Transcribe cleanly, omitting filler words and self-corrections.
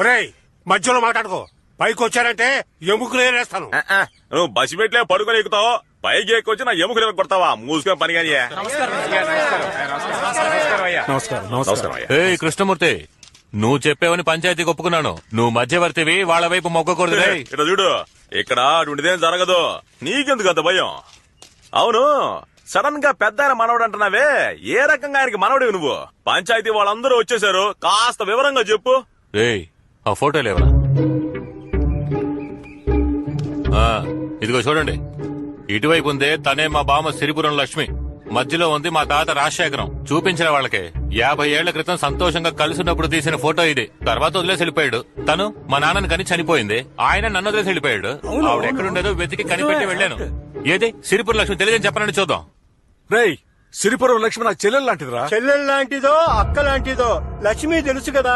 ఒరేయ్ మధ్యలో మాట్లాడుకో, పైకి వచ్చారంటే ఎముకలు ఏరేస్తాను. నువ్వు బసి పెట్టలే పడుకొని ఎక్కుతావు, పైకి ఎక్కువచ్చి నా ఎముకలు కొడతావా? మూసుకొని పని కానీ. నమస్కారం. ఏయ్ కృష్ణమూర్తి, నువ్వు చెప్పేవని పంచాయతీకి ఒప్పుకున్నాను. నువ్వు మధ్యవర్తివి, వాళ్ళ వైపు మొగ్గకూడదు. ఇక్కడ చూడు, ఇక్కడ అటువంటిదేం జరగదు. నీకెందుకు అంత భయం? అవును, సడన్ గా పెద్ద ఆయన మనవడు అంటున్నావే, ఏ రకంగా ఆయనకి మనవడివి నువ్వు? పంచాయతీ వాళ్ళందరూ వచ్చేసారు, కాస్త వివరంగా చెప్పు. ఏయ్ ఆ ఫోటో లేవరా? ఇదిగో చూడండి, ఇటువైపు ఉందే తనే మా బామ్మ సిరిపురం లక్ష్మి, మధ్యలో ఉంది మా తాత రాజశేఖరం. చూపించిన వాళ్ళకి 50 ఏళ్ల క్రితం సంతోషంగా కలిసినప్పుడు తీసిన ఫోటో ఇది. తర్వాత వదిలేసి వెళ్ళిపోయాడు. తను మా నాన్నని కని చనిపోయింది, ఆయన నన్ను వదిలేసి వెళ్ళిపోయాడు. ఆవిడ ఎక్కడుండేదో వెతికి కనిపెట్టి వెళ్ళాను. ఏది సిరిపురం లక్ష్మి తెలియదని చెప్పనని చూద్దాం. రేయ్, సిరిపురం లక్ష్మి నా చెల్లెలు లాంటిదిరా. చెల్లెలు లాంటిదో అక్క లాంటిదో లక్ష్మి తెలుసు కదా.